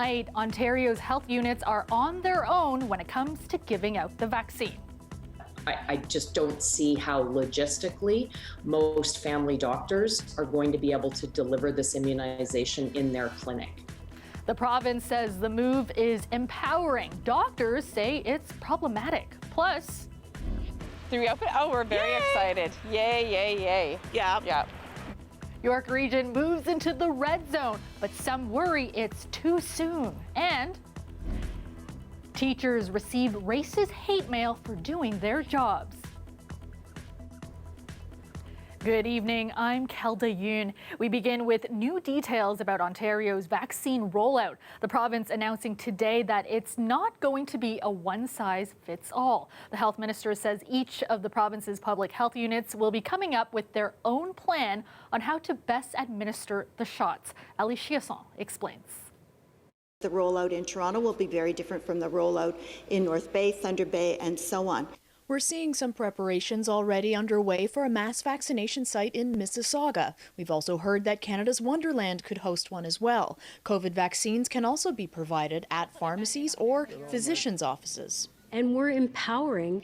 tonight, Ontario's health units are on their own when it comes to giving out the vaccine. I just don't see how logistically most family doctors are going to be able to deliver this immunization in their clinic. The province says the move is empowering. Doctors say it's problematic. Plus, we're very excited. Yay, yay, yay. Yeah. York Region moves into the red zone, but some worry it's too soon. And teachers receive racist hate mail for doing their jobs. Good evening, I'm Kelda Yoon. We begin with new details about Ontario's vaccine rollout. The province announcing today that it's not going to be a one-size-fits-all. The health minister says each of the province's public health units will be coming up with their own plan on how to best administer the shots. Ali Chiasson explains. The rollout in Toronto will be very different from the rollout in North Bay, Thunder Bay, and so on. We're seeing some preparations already underway for a mass vaccination site in Mississauga. We've also heard that Canada's Wonderland could host one as well. COVID vaccines can also be provided at pharmacies or physicians' offices. And we're empowering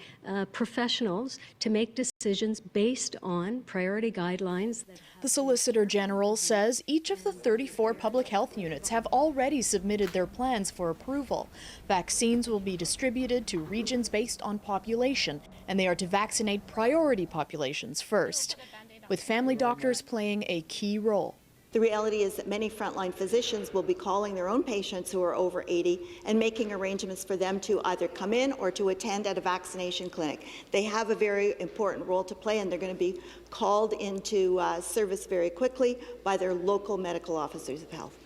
professionals to make decisions based on priority guidelines. The Solicitor General says each of the 34 public health units have already submitted their plans for approval. Vaccines will be distributed to regions based on population, and they are to vaccinate priority populations first, with family doctors playing a key role. The reality is that many frontline physicians will be calling their own patients who are over 80 and making arrangements for them to either come in or to attend at a vaccination clinic. They have a very important role to play, and they're going to be called into service very quickly by their local medical officers of health.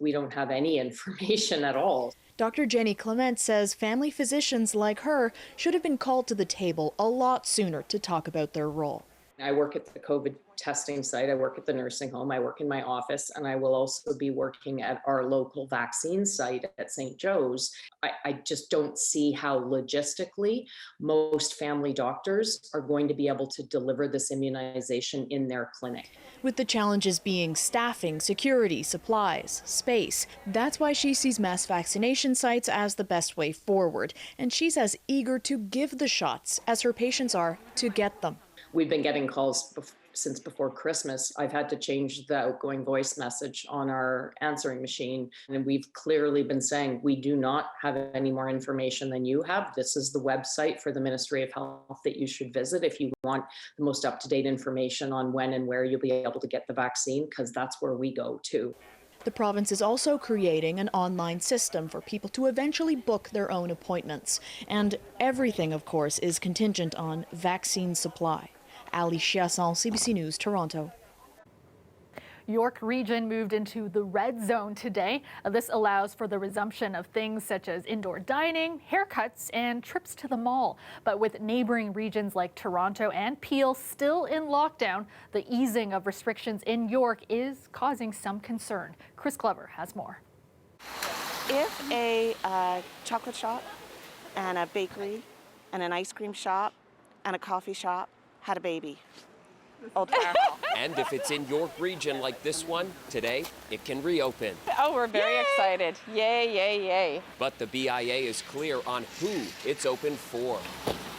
We don't have any information at all. Dr. Jenny Clement says family physicians like her should have been called to the table a lot sooner to talk about their role. I work at the COVID testing site, I work at the nursing home, I work in my office, and I will also be working at our local vaccine site at St. Joe's. I just don't see how logistically most family doctors are going to be able to deliver this immunization in their clinic. With the challenges being staffing, security, supplies, space. That's why she sees mass vaccination sites as the best way forward. And she's as eager to give the shots as her patients are to get them. We've been getting calls since before Christmas. I've had to change the outgoing voice message on our answering machine. And we've clearly been saying, we do not have any more information than you have. This is the website for the Ministry of Health that you should visit if you want the most up-to-date information on when and where you'll be able to get the vaccine, because that's where we go to. The province is also creating an online system for people to eventually book their own appointments. And everything, of course, is contingent on vaccine supply. Ali Chiasson, CBC News, Toronto. York Region moved into the red zone today. This allows for the resumption of things such as indoor dining, haircuts, and trips to the mall. But with neighboring regions like Toronto and Peel still in lockdown, the easing of restrictions in York is causing some concern. Chris Glover has more. If a chocolate shop and a bakery and an ice cream shop and a coffee shop had a baby, Old Fire Hall. And if it's in York Region like this one, today it can reopen. We're very excited. Yay, yay, yay. But the BIA is clear on who it's open for.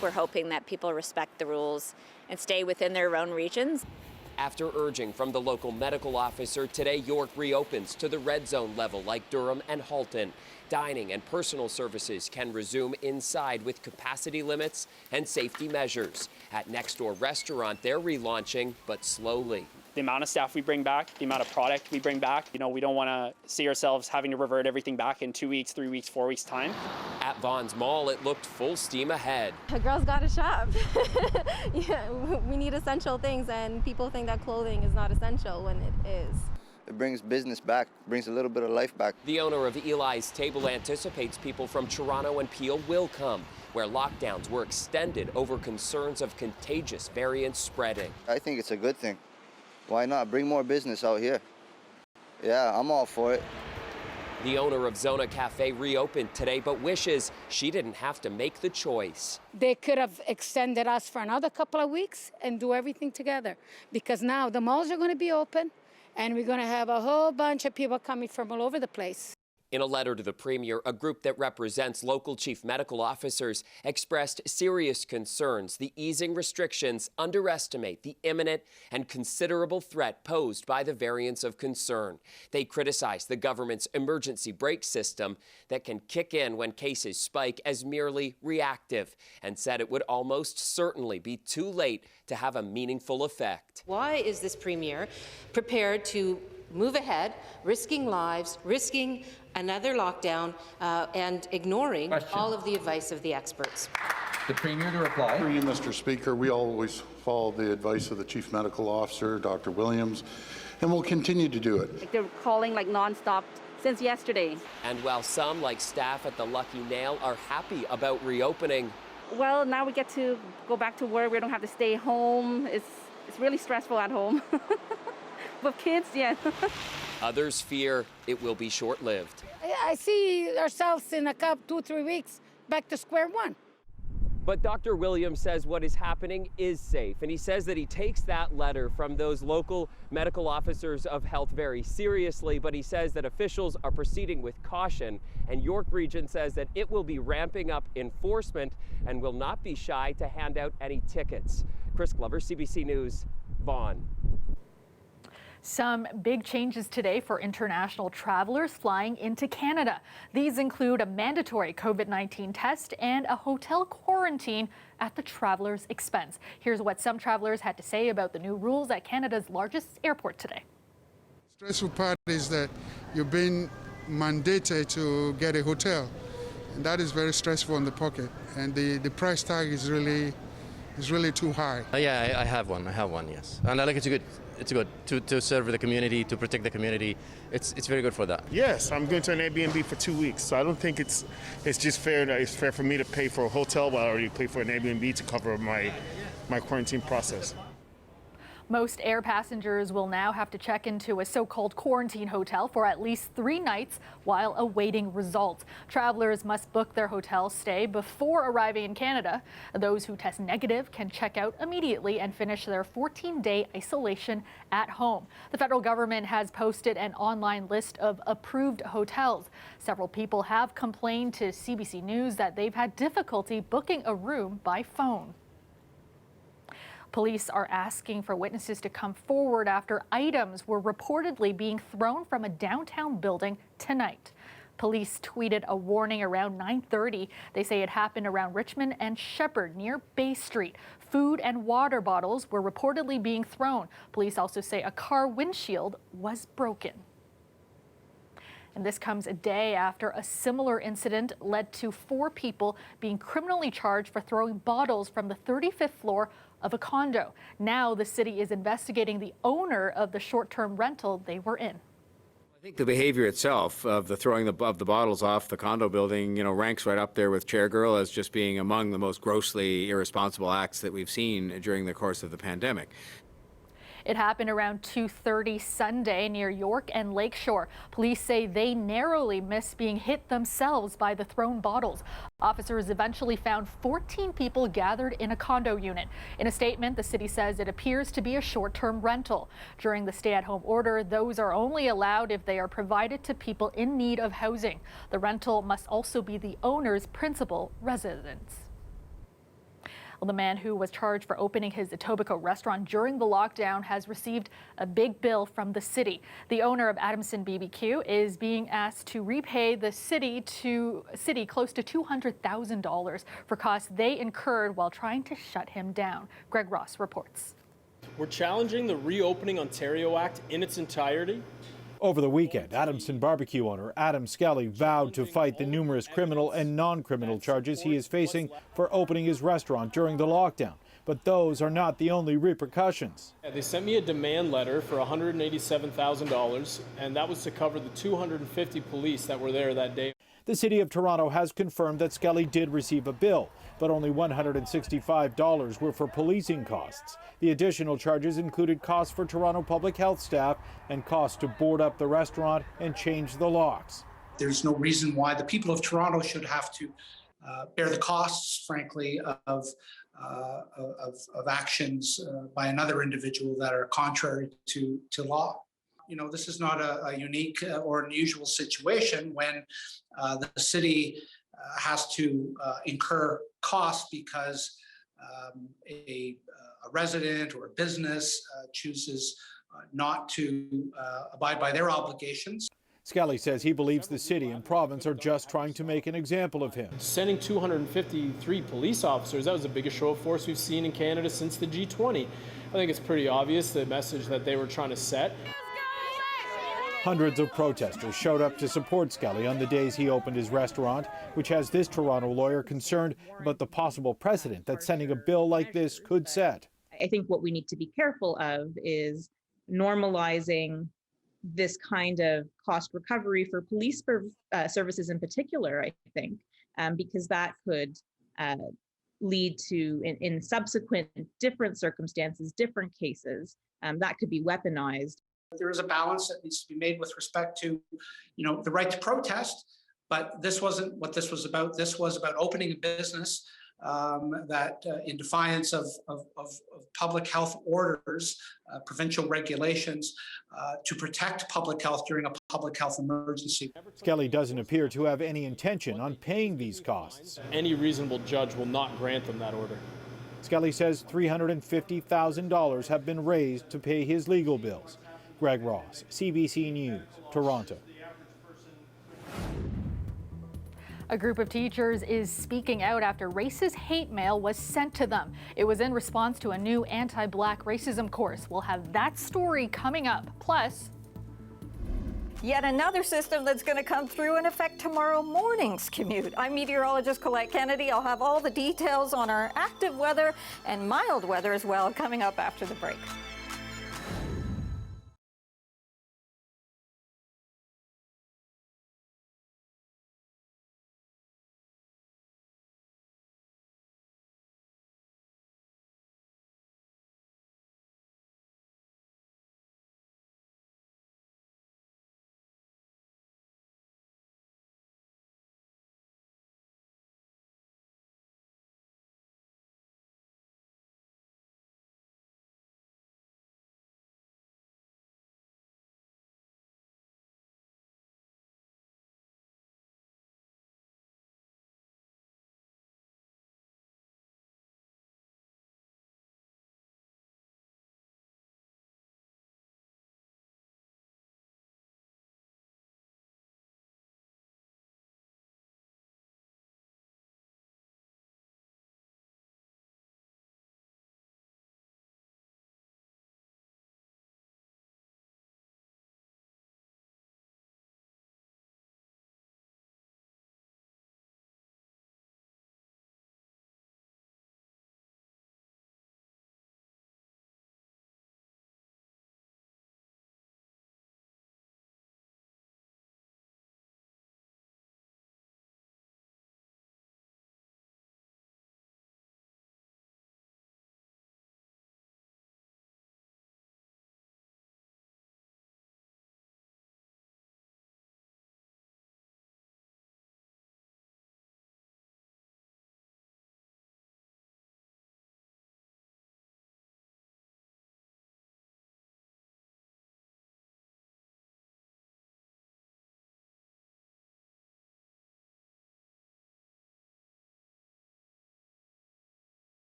We're hoping that people respect the rules and stay within their own regions. After urging from the local medical officer, today York reopens to the red zone level like Durham and Halton. Dining and personal services can resume inside with capacity limits and safety measures. At Next Door Restaurant, they're relaunching, but slowly. The amount of staff we bring back, the amount of product we bring back, we don't want to see ourselves having to revert everything back in 2 weeks, 3 weeks, 4 weeks' time. At Vaughn's Mall, it looked full steam ahead. A girl's got to shop. Yeah, we need essential things, and people think that clothing is not essential when it is. It brings business back, brings a little bit of life back. The owner of Eli's Table anticipates people from Toronto and Peel will come, where lockdowns were extended over concerns of contagious variants spreading. I think it's a good thing. Why not? Bring more business out here. Yeah, I'm all for it. The owner of Zona Cafe reopened today, but wishes she didn't have to make the choice. They could have extended us for another couple of weeks and do everything together, because now the malls are going to be open and we're going to have a whole bunch of people coming from all over the place. In a letter to the Premier, a group that represents local chief medical officers expressed serious concerns the easing restrictions underestimate the imminent and considerable threat posed by the variants of concern. They criticized the government's emergency brake system that can kick in when cases spike as merely reactive, and said it would almost certainly be too late to have a meaningful effect. Why is this Premier prepared to move ahead, risking lives, risking another lockdown, and ignoring all of the advice of the experts? The Premier to reply. Through you, Mr. Speaker, we always follow the advice of the Chief Medical Officer, Dr. Williams, and we'll continue to do it. They're calling like nonstop since yesterday. And while some, like staff at the Lucky Nail, are happy about reopening, well, now we get to go back to work. We don't have to stay home. It's really stressful at home. With kids, yeah. others fear it will be short-lived. I see ourselves in a couple, 2-3 weeks back to square one. But Dr. Williams says what is happening is safe, and he says that he takes that letter from those local medical officers of health very seriously, but he says that officials are proceeding with caution, and York Region says that it will be ramping up enforcement and will not be shy to hand out any tickets. Chris Glover, CBC News, Vaughan. Some big changes today for international travelers flying into Canada. These include a mandatory COVID-19 test and a hotel quarantine at the traveler's expense. Here's what some travelers had to say about the new rules at Canada's largest airport today. The stressful part is that you're being mandated to get a hotel, and that is very stressful on the pocket, and the price tag is really too high. Yeah, I have one, yes. And I like it's good to serve the community, to protect the community. It's very good for that. Yes, I'm going to an Airbnb for 2 weeks, so I don't think it's just fair. It's fair for me to pay for a hotel while I already pay for an Airbnb to cover my quarantine process. Most air passengers will now have to check into a so-called quarantine hotel for at least 3 nights while awaiting results. Travelers must book their hotel stay before arriving in Canada. Those who test negative can check out immediately and finish their 14-day isolation at home. The federal government has posted an online list of approved hotels. Several people have complained to CBC News that they've had difficulty booking a room by phone. Police are asking for witnesses to come forward after items were reportedly being thrown from a downtown building tonight. Police tweeted a warning around 9:30. They say it happened around Richmond and Shepherd near Bay Street. Food and water bottles were reportedly being thrown. Police also say a car windshield was broken. And this comes a day after a similar incident led to 4 people being criminally charged for throwing bottles from the 35th floor of a condo. Now the city is investigating the owner of the short-term rental they were in. I think the behavior itself of the throwing of the bottles off the condo building, ranks right up there with Chairgirl as just being among the most grossly irresponsible acts that we've seen during the course of the pandemic. It happened around 2:30 Sunday near York and Lakeshore. Police say they narrowly missed being hit themselves by the thrown bottles. Officers eventually found 14 people gathered in a condo unit. In a statement, the city says it appears to be a short-term rental. During the stay-at-home order, those are only allowed if they are provided to people in need of housing. The rental must also be the owner's principal residence. Well, the man who was charged for opening his Etobicoke restaurant during the lockdown has received a big bill from the city. The owner of Adamson BBQ is being asked to repay the city close to $200,000 for costs they incurred while trying to shut him down. Greg Ross reports. We're challenging the Reopening Ontario Act in its entirety. Over the weekend, Adamson barbecue owner Adam Skelly vowed to fight the numerous criminal and non-criminal charges he is facing for opening his restaurant during the lockdown. But those are not the only repercussions. They sent me a demand letter for $187,000, and that was to cover the 250 police that were there that day. The City of Toronto has confirmed that Skelly did receive a bill, but only $165 were for policing costs. The additional charges included costs for Toronto public health staff and costs to board up the restaurant and change the locks. There's no reason why the people of Toronto should have to bear the costs, frankly, of actions by another individual that are contrary to law. this is not a unique or unusual situation when the city has to incur costs because a resident or a business chooses not to abide by their obligations. Skelly says he believes the city and province are just trying to make an example of him. Sending 253 police officers, that was the biggest show of force we've seen in Canada since the G20. I think it's pretty obvious the message that they were trying to set. Hundreds of protesters showed up to support Skelly on the days he opened his restaurant, which has this Toronto lawyer concerned about the possible precedent that sending a bill like this could set. I think what we need to be careful of is normalizing this kind of cost recovery for police services in particular, I think, because that could lead to, in subsequent different circumstances, different cases, that could be weaponized. There is a balance that needs to be made with respect to, the right to protest, but this wasn't what this was about. This was about opening a business that, in defiance of public health orders, provincial regulations, to protect public health during a public health emergency. Skelly doesn't appear to have any intention on paying these costs. Any reasonable judge will not grant them that order. Skelly says $350,000 have been raised to pay his legal bills. Greg Ross, CBC News, Toronto. A group of teachers is speaking out after racist hate mail was sent to them. It was in response to a new anti-Black racism course. We'll have that story coming up. Plus, yet another system that's going to come through and affect tomorrow morning's commute. I'm meteorologist Colette Kennedy. I'll have all the details on our active weather and mild weather as well coming up after the break.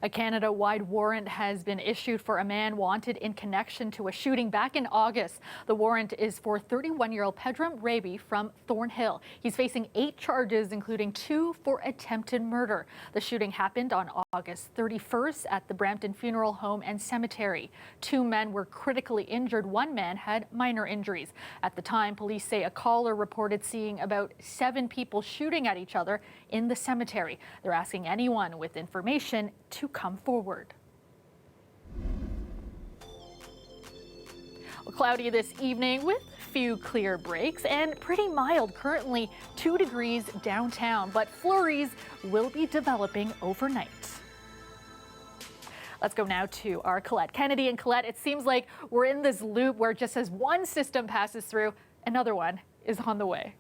A Canada-wide warrant has been issued for a man wanted in connection to a shooting back in August. The warrant is for 31-year-old Pedram Raby from Thornhill. He's facing 8 charges, including 2 for attempted murder. The shooting happened on August 31st at the Brampton Funeral Home and Cemetery. 2 men were critically injured. 1 man had minor injuries. At the time, police say a caller reported seeing about 7 people shooting at each other in the cemetery. They're asking anyone with information to come forward. Well, cloudy this evening with few clear breaks and pretty mild, currently 2 degrees downtown, but flurries will be developing overnight. Let's go now to our Colette Kennedy. And Colette, it seems like we're in this loop where just as one system passes through, another one is on the way.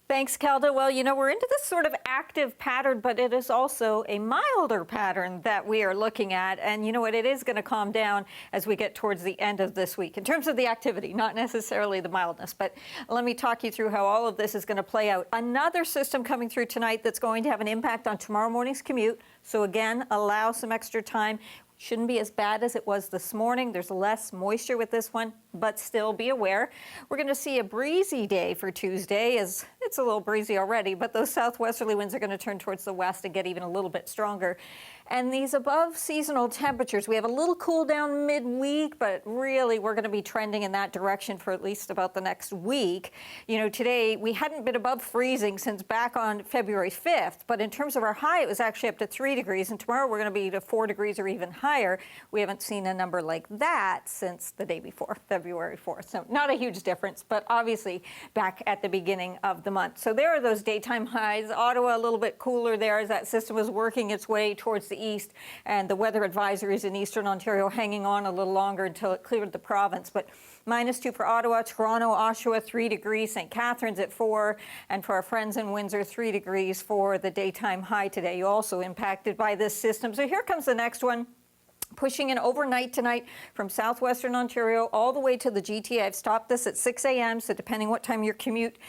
Thanks, Kelda. Well, you know, we're into this sort of active pattern, but it is also a milder pattern that we are looking at. And you know what? It is going to calm down as we get towards the end of this week in terms of the activity, not necessarily the mildness. But let me talk you through how all of this is going to play out. Another system coming through tonight that's going to have an impact on tomorrow morning's commute. So again, allow some extra time. Shouldn't be as bad as it was this morning. There's less moisture with this one, but still be aware. We're going to see a breezy day for Tuesday, as it's a little breezy already, but those southwesterly winds are going to turn towards the west and get even a little bit stronger. And these above seasonal temperatures, we have a little cool down midweek, but really we're going to be trending in that direction for at least about the next week. You know, today we hadn't been above freezing since back on February 5th, but in terms of our high, it was actually up to 3 degrees, and tomorrow we're going to be to 4 degrees or even higher. We haven't seen a number like that since the day before, February 4th. So not a huge difference, but obviously back at the beginning of the month. So there are those daytime highs. Ottawa a little bit cooler there as that system was working its way towards the east, and the weather advisories in eastern Ontario hanging on a little longer until it cleared the province. But -2 for Ottawa, Toronto, Oshawa 3 degrees, St. Catharines at 4, and for our friends in Windsor 3 degrees for the daytime high today. Also impacted by this system. So here comes the next one. Pushing in overnight tonight from southwestern Ontario all the way to the GTA. I've stopped this at 6 a.m., so depending what time your commute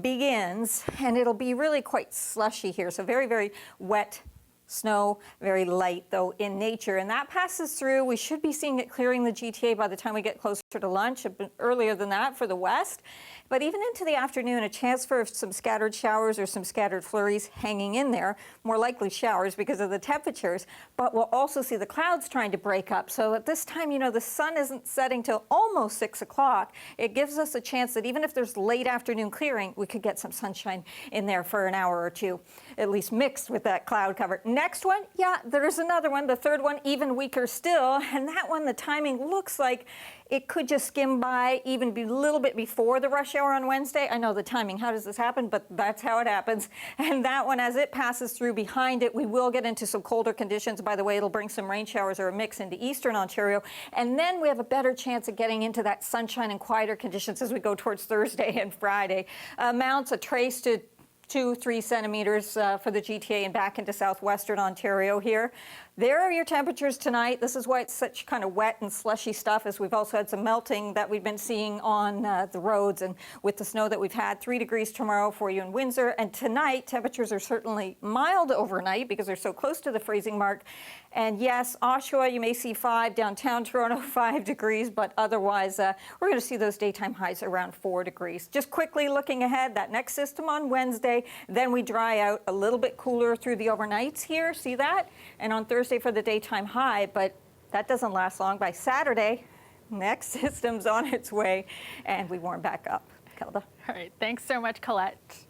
begins, and it'll be really quite slushy here, so very, very wet snow, very light though in nature, and that passes through. We should be seeing it clearing the GTA by the time we get closer to lunch, a bit earlier than that for the west. But even into the afternoon, a chance for some scattered showers or some scattered flurries hanging in there, more likely showers because of the temperatures, but we'll also see the clouds trying to break up. So at this time, you know, the sun isn't setting till almost 6 o'clock. It gives us a chance that even if there's late afternoon clearing, we could get some sunshine in there for an hour or two, at least mixed with that cloud cover. Next one, yeah, there's another one, the third one, even weaker still, and that one, the timing looks like it could just skim by, even be a little bit before the rush hour on Wednesday. I know the timing, how does this happen? But that's how it happens. And that one, as it passes through behind it, we will get into some colder conditions. By the way, it'll bring some rain showers or a mix into eastern Ontario. And then we have a better chance of getting into that sunshine and quieter conditions as we go towards Thursday and Friday. Amounts a trace to 2-3 centimeters for the GTA and back into southwestern Ontario here. There are your temperatures tonight. This is why it's such kind of wet and slushy stuff, as we've also had some melting that we've been seeing on the roads and with the snow that we've had. 3 degrees tomorrow for you in Windsor. And tonight, temperatures are certainly mild overnight because they're so close to the freezing mark. And yes, Oshawa, you may see 5. Downtown Toronto, 5 degrees. But otherwise, we're going to see those daytime highs around 4 degrees. Just quickly looking ahead, that next system on Wednesday, then we dry out a little bit cooler through the overnights here. See that? And on Thursday for the daytime high, but that doesn't last long. By Saturday, next system's on its way, and we warm back up. Kelda. All right, thanks so much, Colette.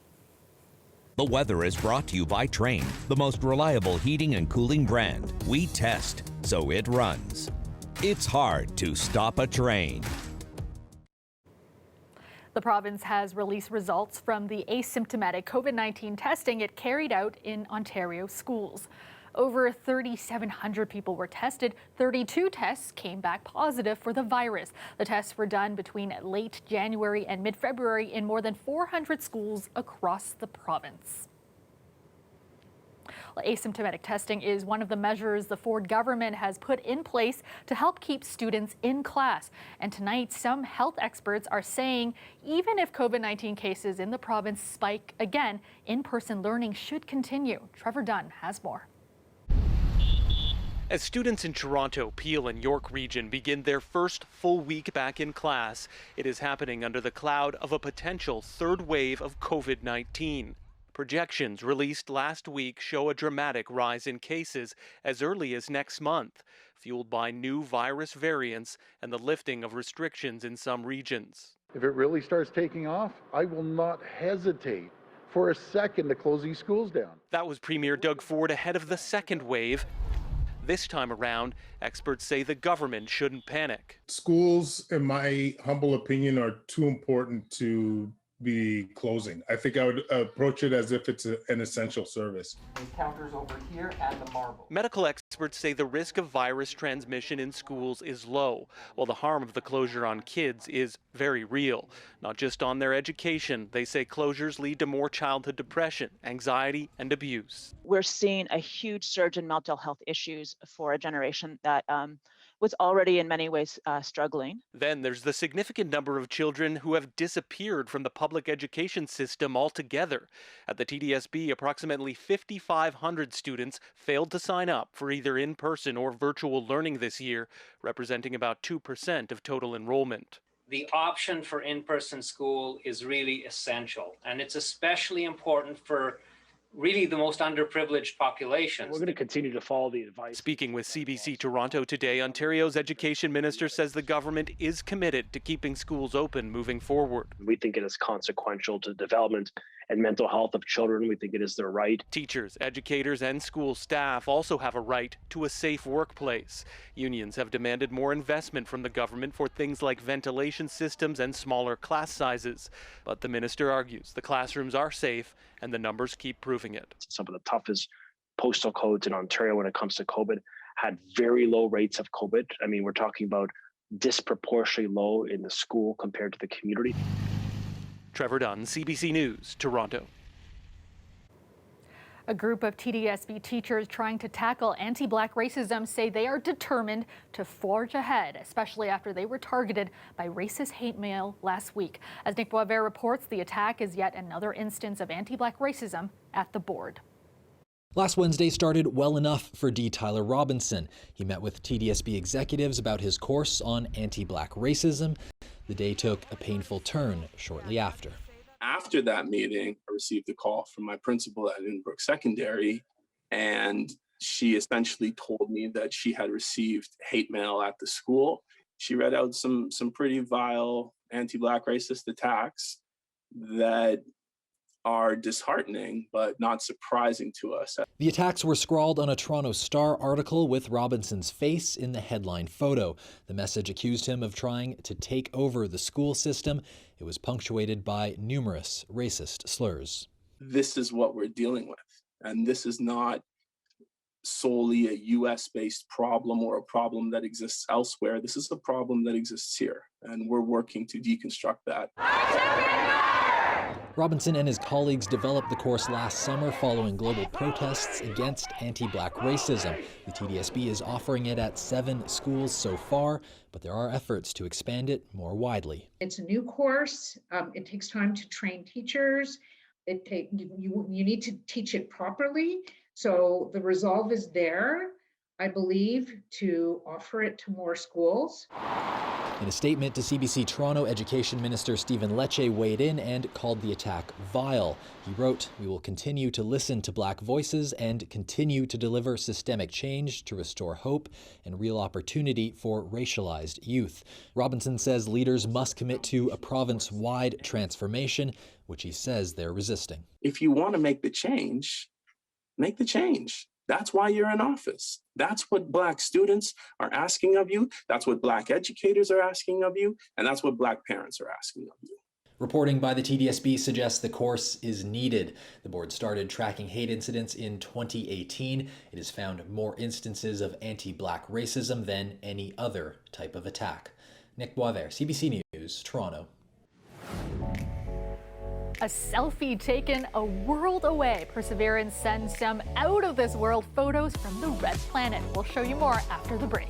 The weather is brought to you by Trane, the most reliable heating and cooling brand. We test, so it runs. It's hard to stop a train. The province has released results from the asymptomatic COVID-19 testing it carried out in Ontario schools. Over 3,700 people were tested. 32 tests came back positive for the virus. The tests were done between late January and mid-February in more than 400 schools across the province. Well, asymptomatic testing is one of the measures the Ford government has put in place to help keep students in class. And tonight, some health experts are saying even if COVID-19 cases in the province spike again, in-person learning should continue. Trevor Dunn has more. As students in Toronto, Peel, and York region begin their first full week back in class, it is happening under the cloud of a potential third wave of COVID-19. Projections released last week show a dramatic rise in cases as early as next month, fueled by new virus variants and the lifting of restrictions in some regions. If it really starts taking off, I will not hesitate for a second to close these schools down. That was Premier Doug Ford ahead of the second wave. This time around, experts say the government shouldn't panic. Schools, in my humble opinion, are too important to be closing. I think I would approach it as if it's an essential service. Counters over here and the marble. Medical experts say the risk of virus transmission in schools is low, while the harm of the closure on kids is very real. Not just on their education, they say closures lead to more childhood depression, anxiety, and abuse. We're seeing a huge surge in mental health issues for a generation that was already in many ways struggling. Then there's the significant number of children who have disappeared from the public education system altogether. At the TDSB, approximately 5,500 students failed to sign up for either in-person or virtual learning this year, representing about 2% of total enrollment. The option for in-person school is really essential, and it's especially important for really the most underprivileged populations. We're going to continue to follow the advice. Speaking with CBC Toronto today, Ontario's education minister says the government is committed to keeping schools open moving forward. We think it is consequential to development and mental health of children. We think it is their right. Teachers, educators, and school staff also have a right to a safe workplace. Unions have demanded more investment from the government for things like ventilation systems and smaller class sizes. But the minister argues the classrooms are safe and the numbers keep proving it. Some of the toughest postal codes in Ontario when it comes to COVID had very low rates of COVID. I mean, we're talking about disproportionately low in the school compared to the community. Trevor Dunn, CBC News, Toronto. A group of TDSB teachers trying to tackle anti-Black racism say they are determined to forge ahead, especially after they were targeted by racist hate mail last week. As Nick Boisvert reports, the attack is yet another instance of anti-Black racism at the board. Last Wednesday started well enough for D. Tyler Robinson. He met with TDSB executives about his course on anti-Black racism. The day took a painful turn shortly after. After that meeting, I received a call from my principal at Inbrook Secondary, and she essentially told me that she had received hate mail at the school. She read out some pretty vile anti-Black racist attacks that are disheartening, but not surprising to us. The attacks were scrawled on a Toronto Star article with Robinson's face in the headline photo. The message accused him of trying to take over the school system. It was punctuated by numerous racist slurs. This is what we're dealing with, and this is not solely a US-based problem or a problem that exists elsewhere. This is a problem that exists here, and we're working to deconstruct that. Robinson and his colleagues developed the course last summer following global protests against anti-Black racism. The TDSB is offering it at 7 schools so far, but there are efforts to expand it more widely. It's a new course. It takes time to train teachers. You need to teach it properly. So the resolve is there, I believe, to offer it to more schools. In a statement to CBC Toronto, Education Minister Stephen Lecce weighed in and called the attack vile. He wrote, "We will continue to listen to Black voices and continue to deliver systemic change to restore hope and real opportunity for racialized youth." Robinson says leaders must commit to a province-wide transformation, which he says they're resisting. If you want to make the change, make the change. That's why you're in office. That's what Black students are asking of you. That's what Black educators are asking of you. And that's what Black parents are asking of you. Reporting by the TDSB suggests the course is needed. The board started tracking hate incidents in 2018. It has found more instances of anti-Black racism than any other type of attack. Nick Boisvert, CBC News, Toronto. A selfie taken a world away. Perseverance sends some out-of-this-world photos from the red planet. We'll show you more after the break.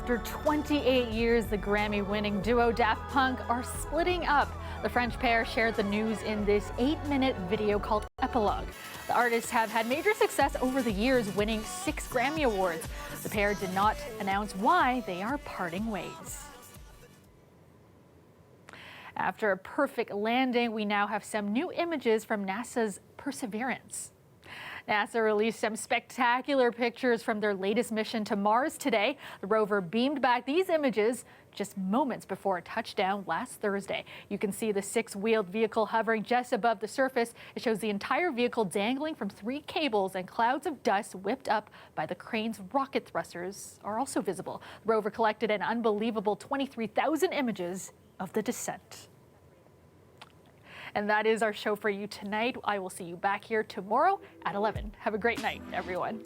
After 28 years, the Grammy-winning duo Daft Punk are splitting up. The French pair shared the news in this 8-minute video called Epilogue. The artists have had major success over the years, winning 6 Grammy Awards. The pair did not announce why they are parting ways. After a perfect landing, we now have some new images from NASA's Perseverance. NASA released some spectacular pictures from their latest mission to Mars today. The rover beamed back these images just moments before a touchdown last Thursday. You can see the 6-wheeled vehicle hovering just above the surface. It shows the entire vehicle dangling from 3 cables, and clouds of dust whipped up by the crane's rocket thrusters are also visible. The rover collected an unbelievable 23,000 images of the descent. And that is our show for you tonight. I will see you back here tomorrow at 11. Have a great night, everyone.